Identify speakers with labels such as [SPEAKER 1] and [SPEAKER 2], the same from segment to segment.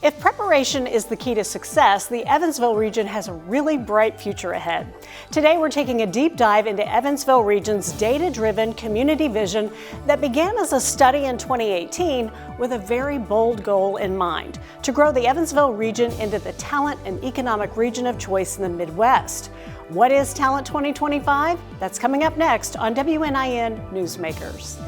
[SPEAKER 1] If preparation is the key to success, the Evansville region has a really bright future ahead. Today, we're taking a deep dive into Evansville region's data-driven community vision that began as a study in 2018 with a very bold goal in mind: to grow the Evansville region into the talent and economic region of choice in the Midwest. What is Talent 2025? That's coming up next on WNIN Newsmakers.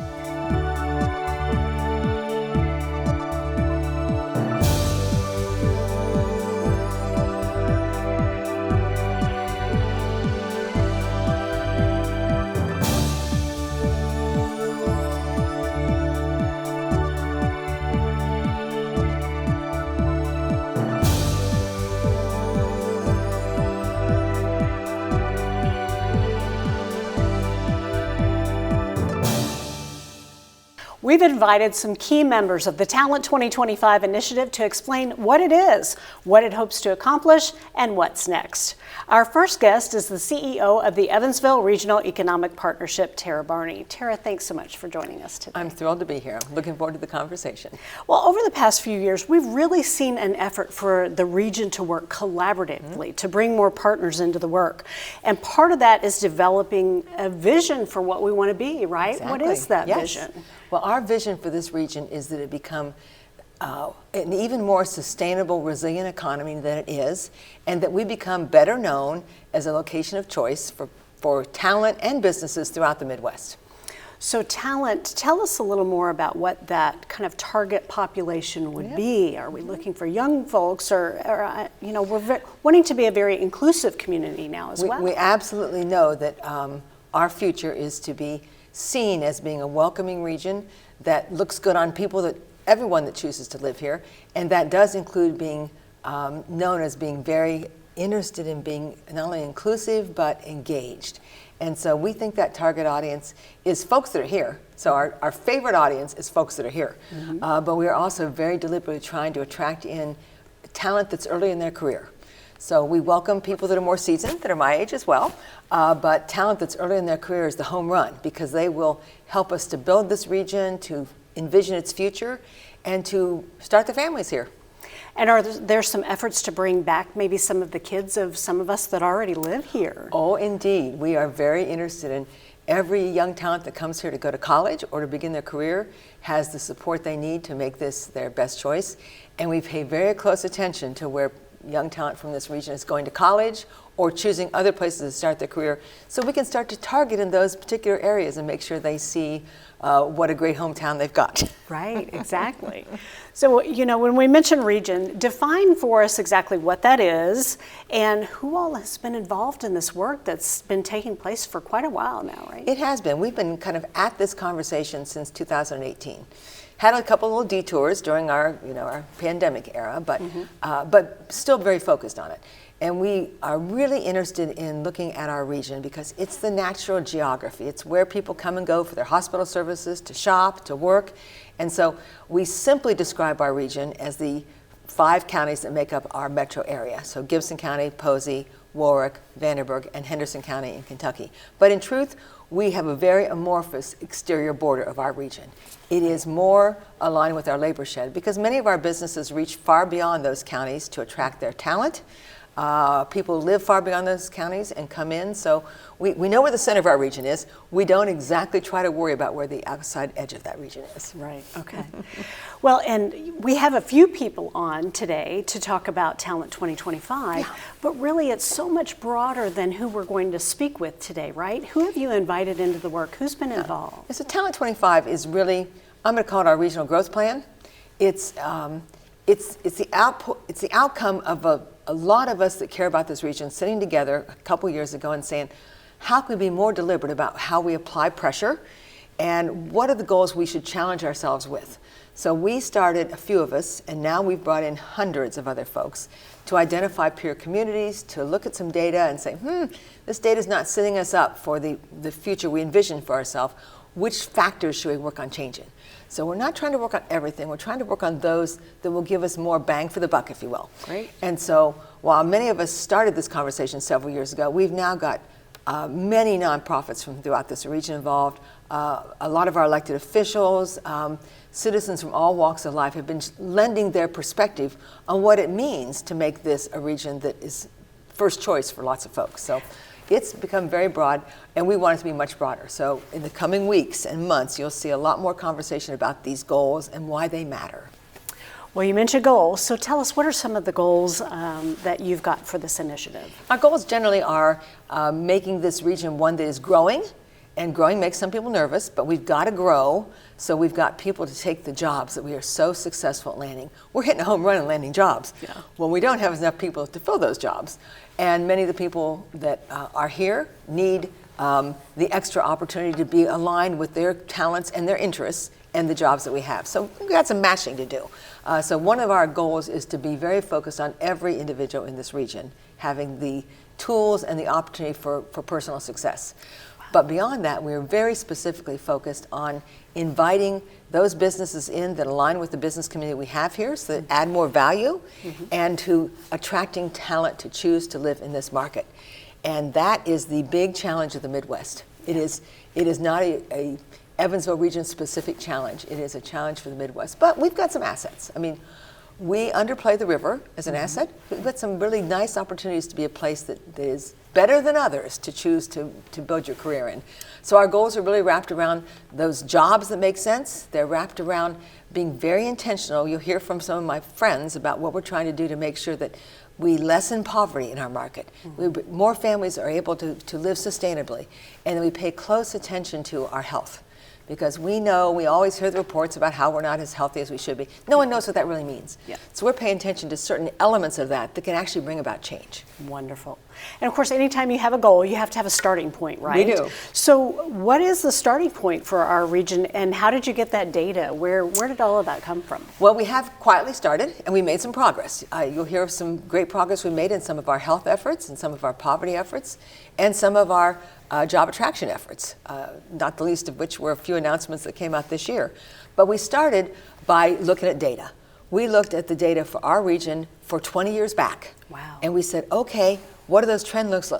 [SPEAKER 1] We've invited some key members of the Talent 2025 initiative to explain what it is, what it hopes to accomplish, and what's next. Our first guest is the CEO of the Evansville Regional Economic Partnership, Tara Barney. Tara, thanks so much for joining us today.
[SPEAKER 2] I'm thrilled to be here. I'm looking forward to the conversation.
[SPEAKER 1] Well, over the past few years, we've really seen an effort for the region to work collaboratively, to bring more partners into the work. And part of that is developing a vision for what we want to be, right?
[SPEAKER 2] Exactly.
[SPEAKER 1] What is that vision?
[SPEAKER 2] Well, our vision for this region is that it become an even more sustainable, resilient economy than it is, and that we become better known as a location of choice for talent and businesses throughout the Midwest.
[SPEAKER 1] So talent, tell us a little more about what that kind of target population would be. Are we looking for young folks, or we're wanting to be a very inclusive community now as well?
[SPEAKER 2] We absolutely know that our future is to be seen as being a welcoming region that looks good on everyone that chooses to live here, and that does include being known as being very interested in being not only inclusive but engaged. And so we think that target audience is folks that are here. So our favorite audience is folks that are here. But we are also very deliberately trying to attract in talent that's early in their career. So we welcome people that are more seasoned, that are my age as well, but talent that's early in their career is the home run, because they will help us to build this region, to envision its future, and to start their families here.
[SPEAKER 1] And are there some efforts to bring back maybe some of the kids of some of us that already live here?
[SPEAKER 2] Oh, indeed. We are very interested in every young talent that comes here to go to college or to begin their career has the support they need to make this their best choice. And we pay very close attention to where young talent from this region is going to college or choosing other places to start their career, so we can start to target in those particular areas and make sure they see what a great hometown they've got.
[SPEAKER 1] Right, exactly. So, when we mention region, define for us exactly what that is and who all has been involved in this work that's been taking place for quite a while now, right?
[SPEAKER 2] It has been. We've been kind of at this conversation since 2018. Had a couple little detours during our pandemic era, but still very focused on it. And we are really interested in looking at our region because it's the natural geography. It's where people come and go for their hospital services, to shop, to work. And so we simply describe our region as the 5 counties that make up our metro area. So Gibson County, Posey, Warwick, Vanderburgh, and Henderson County in Kentucky. But in truth, we have a very amorphous exterior border of our region. It is more aligned with our labor shed because many of our businesses reach far beyond those counties to attract their talent. People live far beyond those counties and come in, so we know where the center of our region is. We don't exactly try to worry about where the outside edge of that region is.
[SPEAKER 1] Right, okay. Well, and we have a few people on today to talk about Talent 2025, but really it's so much broader than who we're going to speak with today, right? Who have you invited into the work? Who's been involved?
[SPEAKER 2] So Talent 25 is really, I'm going to call it our regional growth plan. It's the outcome of a lot of us that care about this region sitting together a couple years ago and saying, how can we be more deliberate about how we apply pressure and what are the goals we should challenge ourselves with? So we started, a few of us, and now we've brought in hundreds of other folks to identify peer communities, to look at some data and say, this data is not setting us up for the future we envision for ourselves. Which factors should we work on changing? So we're not trying to work on everything. We're trying to work on those that will give us more bang for the buck, if you will.
[SPEAKER 1] Great.
[SPEAKER 2] And so while many of us started this conversation several years ago, we've now got many nonprofits from throughout this region involved. A lot of our elected officials, citizens from all walks of life have been lending their perspective on what it means to make this a region that is first choice for lots of folks. So it's become very broad, and we want it to be much broader. So in the coming weeks and months, you'll see a lot more conversation about these goals and why they matter.
[SPEAKER 1] Well, you mentioned goals, so tell us, what are some of the goals that you've got for this initiative?
[SPEAKER 2] Our goals generally are making this region one that is growing, and growing makes some people nervous, but we've got to grow, so we've got people to take the jobs that we are so successful at landing. We're hitting a home run and landing jobs.
[SPEAKER 1] Yeah.
[SPEAKER 2] Well, we don't have enough people to fill those jobs, and many of the people that are here need the extra opportunity to be aligned with their talents and their interests and the jobs that we have. So we've got some matching to do. So one of our goals is to be very focused on every individual in this region having the tools and the opportunity for personal success. But beyond that, we're very specifically focused on inviting those businesses in that align with the business community we have here, so that add more value, and to attracting talent to choose to live in this market. And that is the big challenge of the Midwest. It is not a Evansville region specific challenge. It is a challenge for the Midwest. But we've got some assets. I mean, we underplay the river as an asset. We've got some really nice opportunities to be a place that is better than others to choose to build your career in. So our goals are really wrapped around those jobs that make sense. They're wrapped around being very intentional. You'll hear from some of my friends about what we're trying to do to make sure that we lessen poverty in our market. More families are able to live sustainably, and we pay close attention to our health. Because we know, we always hear the reports about how we're not as healthy as we should be. No one knows what that really means.
[SPEAKER 1] Yeah.
[SPEAKER 2] So we're paying attention to certain elements of that can actually bring about change.
[SPEAKER 1] Wonderful. And of course, anytime you have a goal, you have to have a starting point, right?
[SPEAKER 2] We do.
[SPEAKER 1] So what is the starting point for our region, and how did you get that data? Where did all of that come from?
[SPEAKER 2] Well, we have quietly started, and we made some progress. You'll hear of some great progress we made in some of our health efforts and some of our poverty efforts and some of our job attraction efforts, not the least of which were a few announcements that came out this year. But we started by looking at data. We looked at the data for our region for 20 years back.
[SPEAKER 1] Wow.
[SPEAKER 2] And we said, okay, what do those trend lines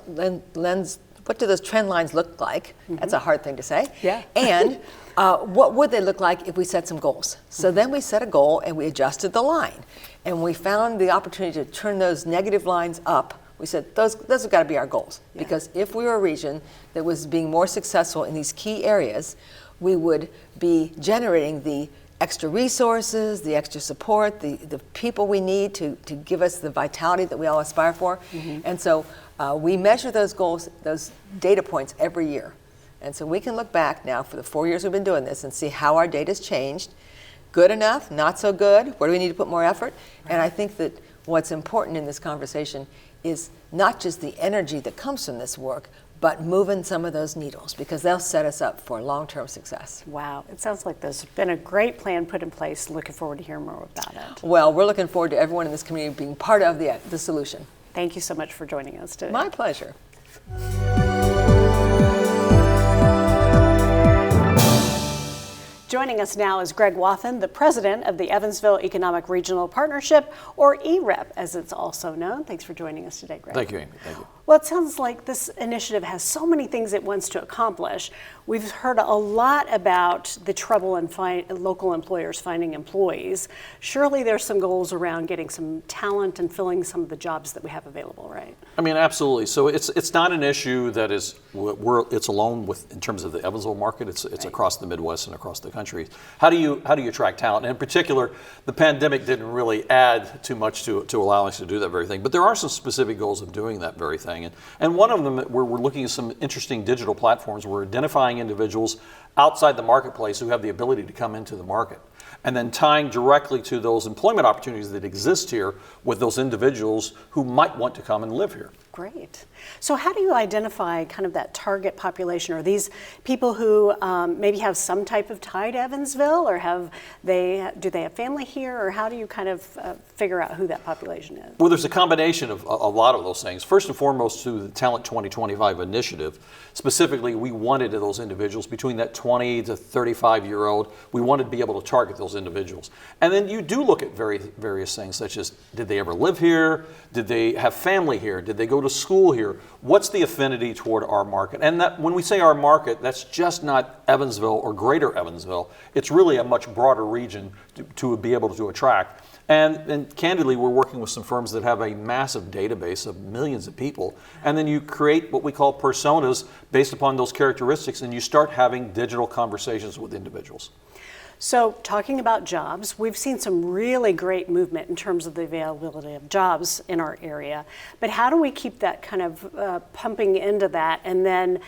[SPEAKER 2] look like? That's a hard thing to say.
[SPEAKER 1] Yeah.
[SPEAKER 2] And what would they look like if we set some goals? So then we set a goal and we adjusted the line. And we found the opportunity to turn those negative lines up. We said, those have got to be our goals. Yeah. Because if we were a region that was being more successful in these key areas, we would be generating the extra resources, the extra support, the people we need to give us the vitality that we all aspire for. And so we measure those goals, those data points every year. And so we can look back now for the 4 years we've been doing this and see how our data's changed. Good enough, not so good, where do we need to put more effort? Right. And I think that what's important in this conversation is not just the energy that comes from this work, but moving some of those needles, because they'll set us up for long-term success.
[SPEAKER 1] Wow, it sounds like there's been a great plan put in place. Looking forward to hearing more about it.
[SPEAKER 2] Well, we're looking forward to everyone in this community being part of the solution.
[SPEAKER 1] Thank you so much for joining us today.
[SPEAKER 2] My pleasure.
[SPEAKER 1] Joining us now is Greg Wathen, the president of the Evansville Economic Regional Partnership, or EREP, as it's also known. Thanks for joining us today, Greg.
[SPEAKER 3] Thank you, Amy. Thank you.
[SPEAKER 1] Well, it sounds like this initiative has so many things it wants to accomplish. We've heard a lot about the trouble in local employers finding employees. Surely there's some goals around getting some talent and filling some of the jobs that we have available, right?
[SPEAKER 3] I mean, absolutely. So it's not an issue that it's alone with in terms of the Evansville market. It's right. Across the Midwest and across the country. How do you attract talent? And in particular, the pandemic didn't really add too much to allow us to do that very thing. But there are some specific goals of doing that very thing. And one of them, we're looking at some interesting digital platforms. We're identifying individuals outside the marketplace who have the ability to come into the market, and then tying directly to those employment opportunities that exist here with those individuals who might want to come and live here.
[SPEAKER 1] Great. So how do you identify kind of that target population? Are these people who maybe have some type of tie to Evansville, or do they have family here, or how do you kind of figure out who that population is? Well,
[SPEAKER 3] there's a combination of a lot of those things. First and foremost, through the Talent 2025 initiative, specifically we wanted those individuals between that 20 to 35-year-old. We wanted to be able to target those those individuals. And then you do look at various things, such as, did they ever live here? Did they have family here? Did they go to school here? What's the affinity toward our market? And that, when we say our market, that's just not Evansville or greater Evansville. It's really a much broader region to be able to attract. And candidly, we're working with some firms that have a massive database of millions of people. And then you create what we call personas based upon those characteristics, and you start having digital conversations with individuals.
[SPEAKER 1] So talking about jobs, we've seen some really great movement in terms of the availability of jobs in our area. But how do we keep that kind of pumping into that and then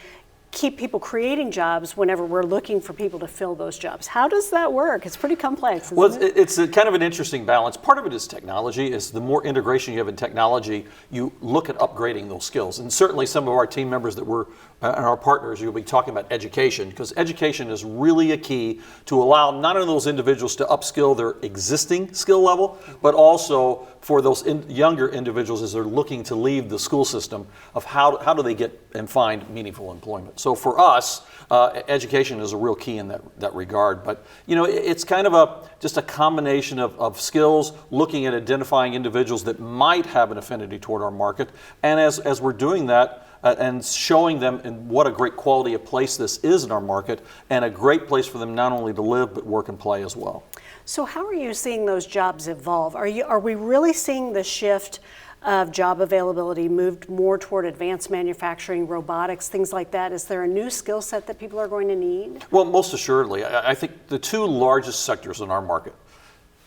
[SPEAKER 1] keep people creating jobs whenever we're looking for people to fill those jobs? How does that work? It's pretty complex, isn't it?
[SPEAKER 3] It's a kind of an interesting balance. Part of it is technology. Is the more integration you have in technology, you look at upgrading those skills. And certainly some of our team members that were and our partners, you'll be talking about education, because education is really a key to allow not only those individuals to upskill their existing skill level, but also for those younger individuals as they're looking to leave the school system of how do they get and find meaningful employment. So for us, education is a real key in that regard. But you know, it's kind of just a combination of skills, looking at identifying individuals that might have an affinity toward our market, and as we're doing that, and showing them what a great quality of place this is in our market, and a great place for them not only to live but work and play as well.
[SPEAKER 1] So how are you seeing those jobs evolve? Are we really seeing the shift of job availability moved more toward advanced manufacturing, robotics, things like that? Is there a new skill set that people are going to need?
[SPEAKER 3] Well, most assuredly. I think the two largest sectors in our market,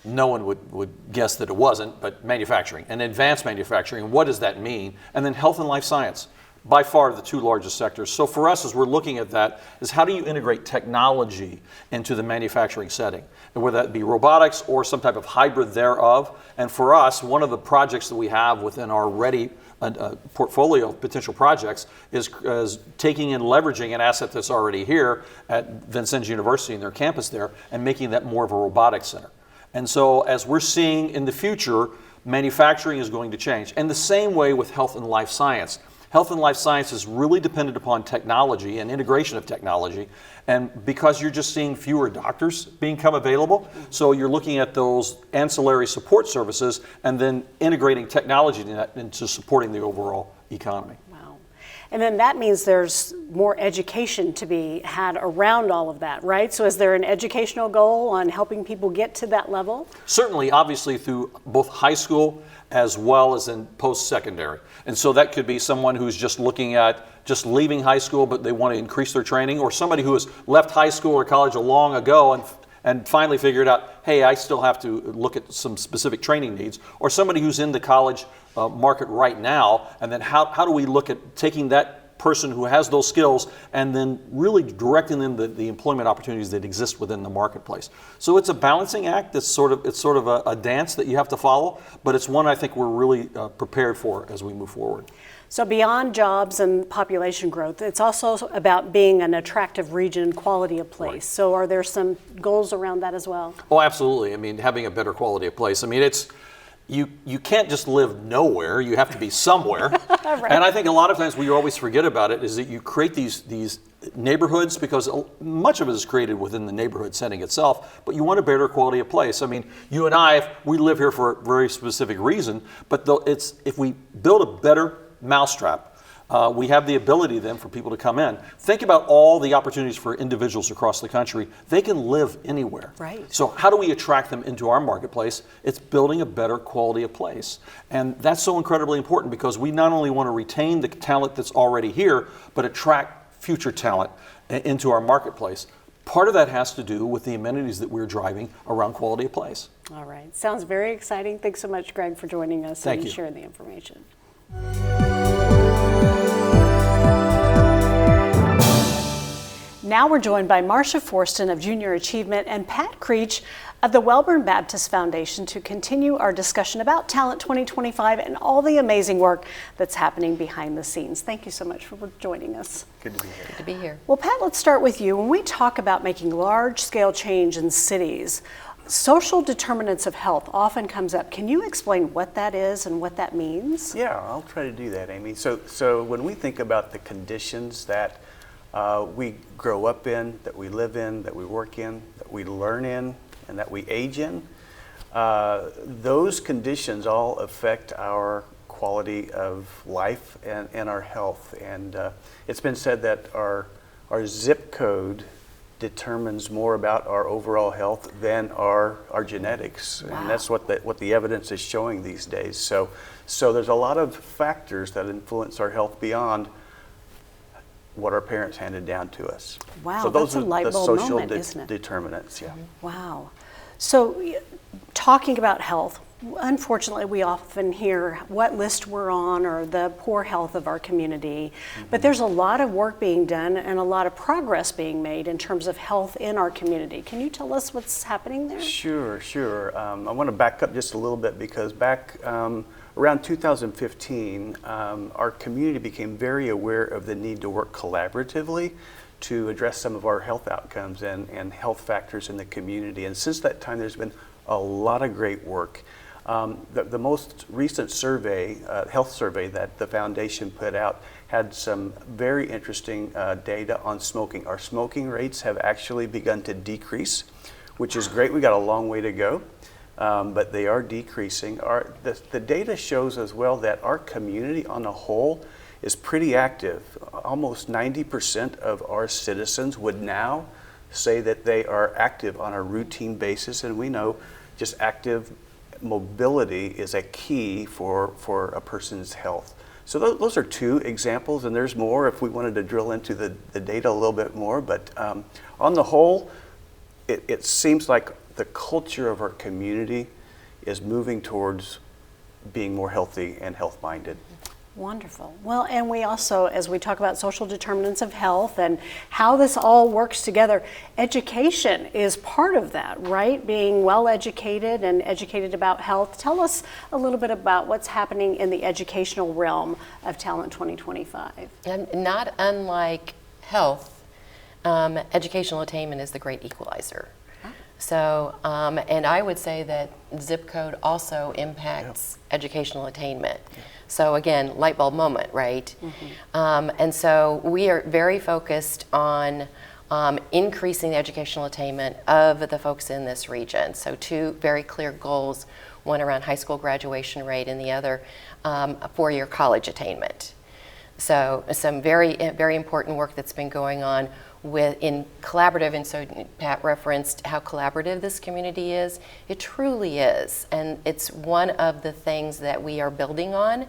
[SPEAKER 3] no one would guess that it wasn't, but manufacturing and advanced manufacturing. What does that mean? And then health and life science. By far the two largest sectors. So for us, as we're looking at that, is how do you integrate technology into the manufacturing setting? And whether that be robotics or some type of hybrid thereof. And for us, one of the projects that we have within our ready portfolio of potential projects is taking and leveraging an asset that's already here at Vincennes University and their campus there, and making that more of a robotics center. And so as we're seeing in the future, manufacturing is going to change. And the same way with health and life science. Health and life science is really dependent upon technology and integration of technology. And because you're just seeing fewer doctors become available, so you're looking at those ancillary support services and then integrating technology into supporting the overall economy.
[SPEAKER 1] Wow. And then that means there's more education to be had around all of that, right? So is there an educational goal on helping people get to that level?
[SPEAKER 3] Certainly, obviously, through both high school as well as in post-secondary. And so that could be someone who's just looking at just leaving high school, but they want to increase their training, or somebody who has left high school or college long ago and finally figured out, hey, I still have to look at some specific training needs, or somebody who's in the college market right now, and then how do we look at taking that person who has those skills and then really directing them the employment opportunities that exist within the marketplace. So it's a balancing act. It's sort of a dance that you have to follow, but it's one I think we're really prepared for as we move forward.
[SPEAKER 1] So beyond jobs and population growth, it's also about being an attractive region, quality of place. Right. So are there some goals around that as well?
[SPEAKER 3] Oh, absolutely. I mean, having a better quality of place. I mean, you can't just live nowhere. You have to be somewhere. Right. And I think a lot of times we always forget about it is that you create these neighborhoods, because much of it is created within the neighborhood setting itself, but you want a better quality of place. I mean, you and I, we live here for a very specific reason, but if we build a better mousetrap, we have the ability then for people to come in. Think about all the opportunities for individuals across the country. They can live anywhere.
[SPEAKER 1] Right.
[SPEAKER 3] So how do we attract them into our marketplace? It's building a better quality of place. And that's so incredibly important, because we not only want to retain the talent that's already here, but attract future talent into our marketplace. Part of that has to do with the amenities that we're driving around quality of place. All
[SPEAKER 1] right. Sounds very exciting. Thanks so much, Greg, for joining us and sharing the information. Now we're joined by Marcia Forston of Junior Achievement and Pat Creech of the Wellborn Baptist Foundation to continue our discussion about Talent 2025 and all the amazing work that's happening behind the scenes. Thank you so much for joining us.
[SPEAKER 4] Good to be here.
[SPEAKER 2] Good to be here.
[SPEAKER 1] Well, Pat, let's start with you. When we talk about making large-scale change in cities, social determinants of health often comes up. Can you explain what that is and what that means?
[SPEAKER 4] Yeah, I'll try to do that, Amy. So when we think about the conditions that we grow up in, that we live in, that we work in, that we learn in, and that we age in, those conditions all affect our quality of life and our health. And it's been said that our zip code determines more about our overall health than our genetics. Wow. And that's what the evidence is showing these days. So there's a lot of factors that influence our health beyond what our parents handed down to us.
[SPEAKER 1] Wow,
[SPEAKER 4] so those
[SPEAKER 1] that's a light
[SPEAKER 4] are the
[SPEAKER 1] bulb
[SPEAKER 4] social
[SPEAKER 1] moment, isn't it?
[SPEAKER 4] determinants. Yeah.
[SPEAKER 1] Wow. So talking about health, unfortunately, we often hear what list we're on or the poor health of our community, but there's a lot of work being done and a lot of progress being made in terms of health in our community. Can you tell us what's happening there?
[SPEAKER 4] Sure. I want to back up just a little bit because back around 2015, our community became very aware of the need to work collaboratively to address some of our health outcomes and health factors in the community. And since that time, there's been a lot of great work. The most recent survey, health survey that the foundation put out had some very interesting data on smoking. Our smoking rates have actually begun to decrease, which is great. We got a long way to go, but they are decreasing. The data shows as well that our community on the whole is pretty active. Almost 90% of our citizens would now say that they are active on a routine basis, and we know just active mobility is a key for a person's health. So those are two examples, and there's more if we wanted to drill into the data a little bit more, but on the whole, it seems like the culture of our community is moving towards being more healthy and health-minded.
[SPEAKER 1] Wonderful. Well, and we also, as we talk about social determinants of health and how this all works together, education is part of that, right? Being well educated and educated about health. Tell us a little bit about what's happening in the educational realm of Talent 2025.
[SPEAKER 5] And not unlike health, educational attainment is the great equalizer. So, and I would say that zip code also impacts educational attainment. So again, light bulb moment, right? And so we are very focused on increasing the educational attainment of the folks in this region. So two very clear goals, one around high school graduation rate and the other four-year college attainment. So some very important work that's been going on in collaborative, and so Pat referenced how collaborative this community is. It truly is, and it's one of the things that we are building on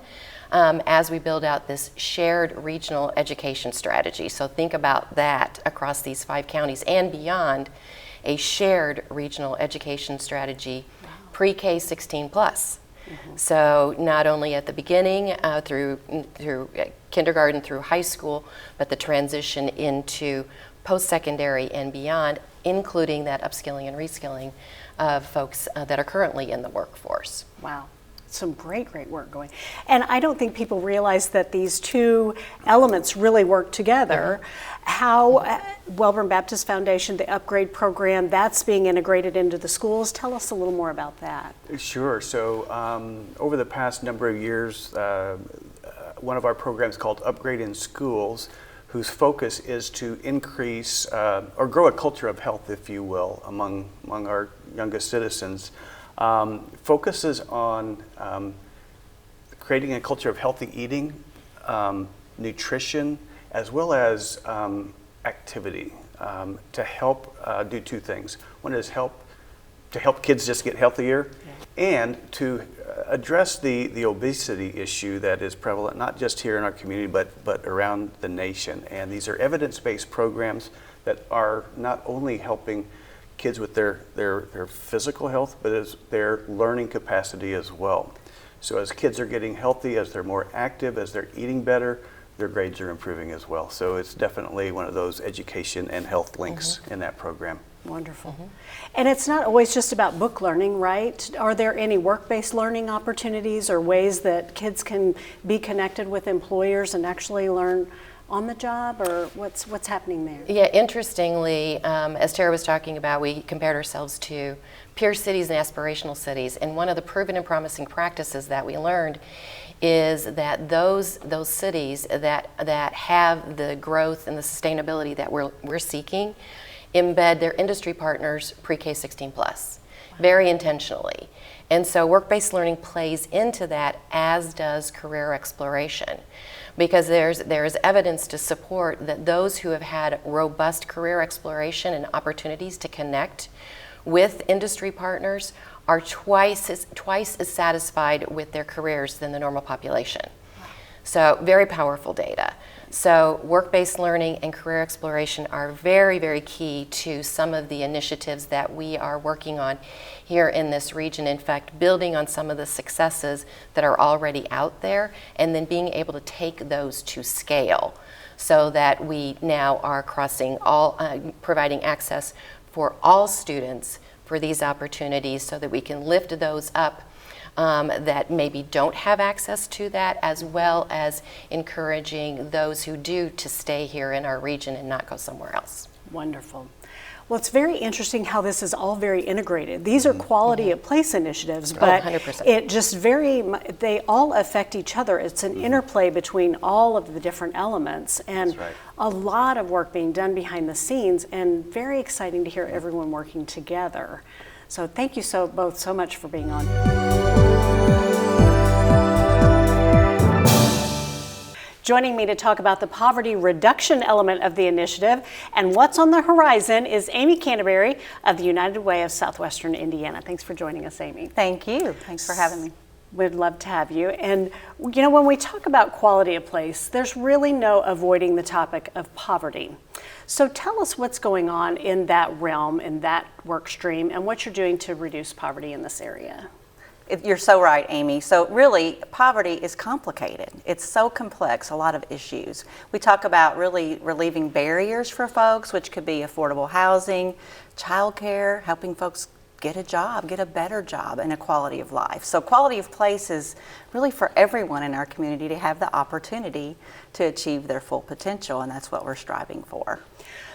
[SPEAKER 5] as we build out this shared regional education strategy. So think about that across these 5 counties and beyond, a shared regional education strategy, pre-K 16 plus. So not only at the beginning through kindergarten through high school, but the transition into post-secondary and beyond, including that upskilling and reskilling of folks that are currently in the workforce.
[SPEAKER 1] Wow. Some great work going. And I don't think people realize that these two elements really work together. How Wellborn Baptist Foundation, the upgrade program, that's being integrated into the schools. Tell us a little more about that.
[SPEAKER 4] Sure. So over the past number of years, one of our programs called Upgrade in Schools, whose focus is to increase or grow a culture of health, if you will, among our youngest citizens, focuses on creating a culture of healthy eating, nutrition, as well as activity to help do two things. One is to help kids just get healthier, and to address the obesity issue that is prevalent not just here in our community but around the nation. And these are evidence-based programs that are not only helping kids with their physical health, but as their learning capacity as well. So as kids are getting healthy, as they're more active, as they're eating better, their grades are improving as well. So it's definitely one of those education and health links in that program.
[SPEAKER 1] Wonderful. And it's not always just about book learning, right? Are there any work-based learning opportunities or ways that kids can be connected with employers and actually learn on the job, or what's happening there?
[SPEAKER 5] Yeah, interestingly, as Tara was talking about, we compared ourselves to peer cities and aspirational cities, and one of the proven and promising practices that we learned is that those cities that have the growth and the sustainability that we're seeking embed their industry partners pre-K 16 plus, very intentionally. And so work-based learning plays into that, as does career exploration, because there's evidence to support that those who have had robust career exploration and opportunities to connect with industry partners are twice as satisfied with their careers than the normal population. So very powerful data. So work-based learning and career exploration are very, very key to some of the initiatives that we are working on here in this region. In fact, building on some of the successes that are already out there, and then being able to take those to scale so that we now are providing access for all students for these opportunities, so that we can lift those up that maybe don't have access to that, as well as encouraging those who do to stay here in our region and not go somewhere else.
[SPEAKER 1] Wonderful. Well, it's very interesting how this is all very integrated. These are quality of place initiatives, but
[SPEAKER 5] 100%.
[SPEAKER 1] it just they all affect each other. It's an interplay between all of the different elements, and
[SPEAKER 4] That's right.
[SPEAKER 1] a lot of work being done behind the scenes, and very exciting to hear everyone working together. So thank you both so much for being on. Joining me to talk about the poverty reduction element of the initiative and what's on the horizon is Amy Canterbury of the United Way of Southwestern Indiana. Thanks for joining us, Amy.
[SPEAKER 6] Thank you. Thanks for having me.
[SPEAKER 1] We'd love to have you. And you know, when we talk about quality of place, there's really no avoiding the topic of poverty. So tell us what's going on in that realm, in that work stream, and what you're doing to reduce poverty in this area.
[SPEAKER 6] You're so right, Amy. So really, poverty is complicated. It's so complex, a lot of issues. We talk about really relieving barriers for folks, which could be affordable housing, childcare, helping folks get a job, get a better job, and a quality of life. So quality of place is really for everyone in our community to have the opportunity to achieve their full potential, and that's what we're striving for.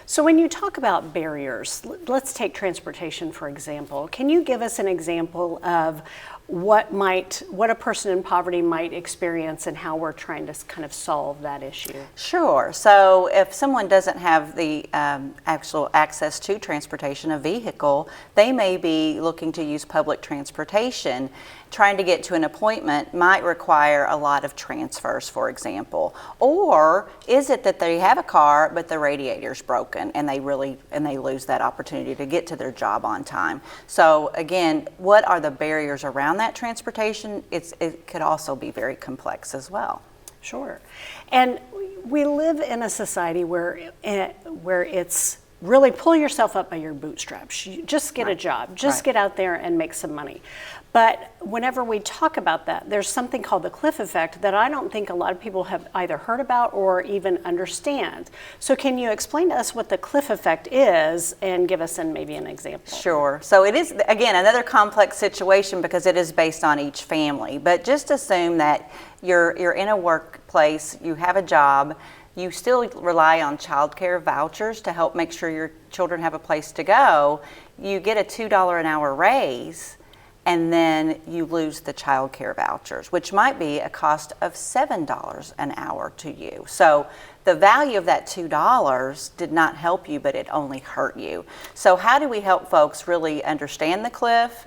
[SPEAKER 1] So when you talk about barriers, let's take transportation, for example. Can you give us an example of what a person in poverty might experience and how we're trying to kind of solve that issue?
[SPEAKER 6] Sure. So if someone doesn't have the actual access to transportation, a vehicle, they may be looking to use public transportation. Trying to get to an appointment might require a lot of transfers, for example. Or is it that they have a car but the radiator's broken and they lose that opportunity to get to their job on time? So again, what are the barriers around that transportation? It could also be very complex as well.
[SPEAKER 1] Sure. And we live in a society where it's really pull yourself up by your bootstraps. You just get a job, just get out there and make some money. But whenever we talk about that, there's something called the cliff effect that I don't think a lot of people have either heard about or even understand. So can you explain to us what the cliff effect is and give us maybe an example?
[SPEAKER 6] Sure. So it is, again, another complex situation because it is based on each family. But just assume that you're in a workplace, you have a job, you still rely on child care vouchers to help make sure your children have a place to go. You get a $2 an hour raise, and then you lose the child care vouchers, which might be a cost of $7 an hour to you. So the value of that $2 did not help you, but it only hurt you. So how do we help folks really understand the cliff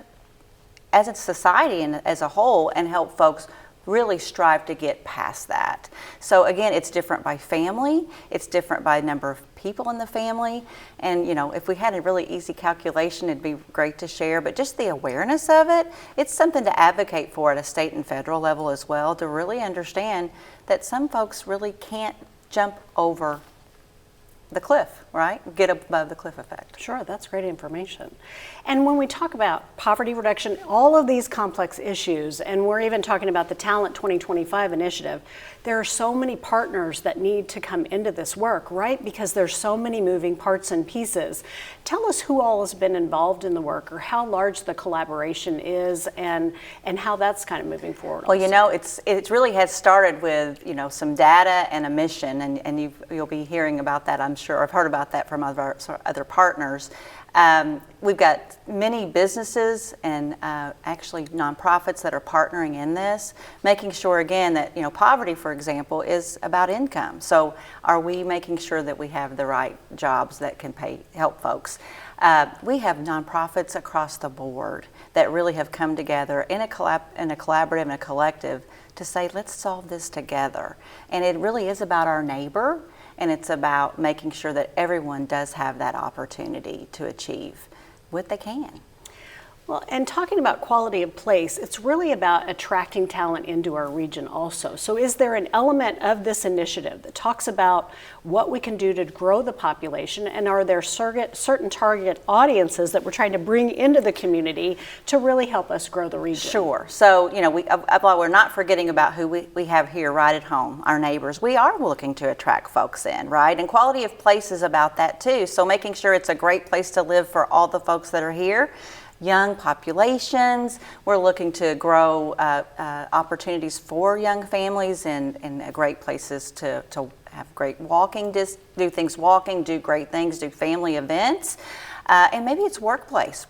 [SPEAKER 6] as a society and as a whole, and help folks really strive to get past that? So again, it's different by family, it's different by number of people in the family, and you know, if we had a really easy calculation, it'd be great to share, but just the awareness of it, it's something to advocate for at a state and federal level as well, to really understand that some folks really can't jump over the cliff, right? Get above the cliff effect.
[SPEAKER 1] Sure, that's great information. And when we talk about poverty reduction, all of these complex issues, and we're even talking about the Talent 2025 initiative, there are so many partners that need to come into this work, right? Because there's so many moving parts and pieces. Tell us who all has been involved in the work, or how large the collaboration is, and how that's kind of moving forward.
[SPEAKER 6] Well, you know, it really has started with, you know, some data and a mission, and you'll be hearing about that, I'm sure. I've heard about that from other partners. We've got many businesses and actually nonprofits that are partnering in this, making sure again that, poverty, for example, is about income. So are we making sure that we have the right jobs that can help folks? We have nonprofits across the board that really have come together in a collaborative and a collective to say, let's solve this together. And it really is about our neighbor, and it's about making sure that everyone does have that opportunity to achieve what they can.
[SPEAKER 1] Well, and talking about quality of place, it's really about attracting talent into our region also. So is there an element of this initiative that talks about what we can do to grow the population, and are there certain target audiences that we're trying to bring into the community to really help us grow the region?
[SPEAKER 6] Sure. So, while we're not forgetting about who we have here right at home, our neighbors, we are looking to attract folks in, right? And quality of place is about that too. So making sure it's a great place to live for all the folks that are here. Young populations, we're looking to grow opportunities for young families and great places to have great walking, do things walking, do great things, do family events. And maybe it's workplace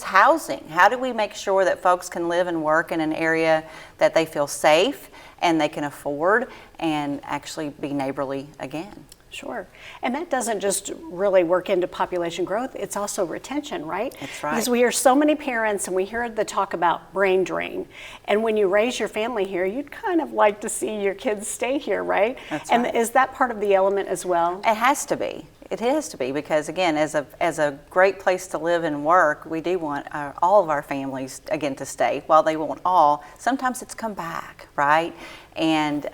[SPEAKER 6] housing. How do we make sure that folks can live and work in an area that they feel safe and they can afford and actually be neighborly again?
[SPEAKER 1] Sure. And that doesn't just really work into population growth, it's also retention, right?
[SPEAKER 6] That's right.
[SPEAKER 1] Because we hear so many parents and we hear the talk about brain drain. And when you raise your family here, you'd kind of like to see your kids stay here, right?
[SPEAKER 6] That's
[SPEAKER 1] and
[SPEAKER 6] right.
[SPEAKER 1] Is that part of the element as well?
[SPEAKER 6] It has to be. It has to be, because again, as a great place to live and work, we do want all of our families again to stay. While they won't all, sometimes it's come back, right? And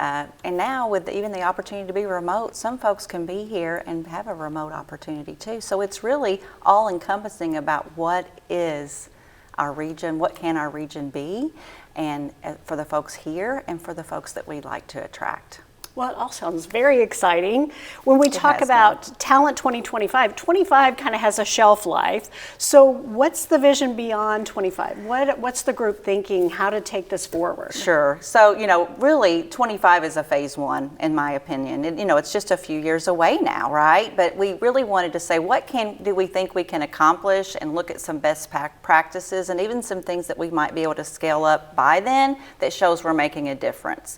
[SPEAKER 6] now with even the opportunity to be remote, some folks can be here and have a remote opportunity too. So it's really all encompassing about what is our region, what can our region be, and for the folks here and for the folks that we'd like to attract.
[SPEAKER 1] Well, it all sounds very exciting. When we talk about Talent 2025, 25 kind of has a shelf life. So what's the vision beyond 25? What's the group thinking how to take this forward?
[SPEAKER 6] Sure. So, really 25 is a phase one, in my opinion. And, it's just a few years away now, right? But we really wanted to say, what do we think we can accomplish, and look at some best practices and even some things that we might be able to scale up by then that shows we're making a difference.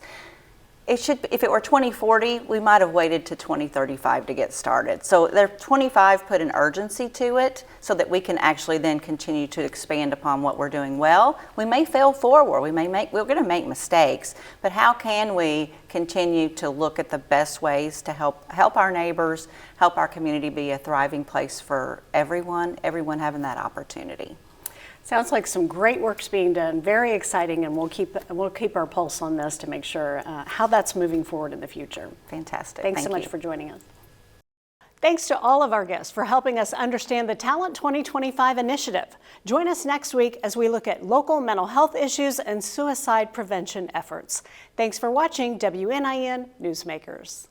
[SPEAKER 6] If it were 2040, we might have waited to 2035 to get started. So 25 put an urgency to it so that we can actually then continue to expand upon what we're doing well. We may fail forward, we're going to make mistakes, but how can we continue to look at the best ways to help our neighbors, help our community be a thriving place for everyone having that opportunity.
[SPEAKER 1] Sounds like some great work's being done, very exciting, and we'll keep our pulse on this to make sure how that's moving forward in the future.
[SPEAKER 6] Fantastic.
[SPEAKER 1] Thanks so much for joining us. Thanks to all of our guests for helping us understand the Talent 2025 initiative. Join us next week as we look at local mental health issues and suicide prevention efforts. Thanks for watching WNIN Newsmakers.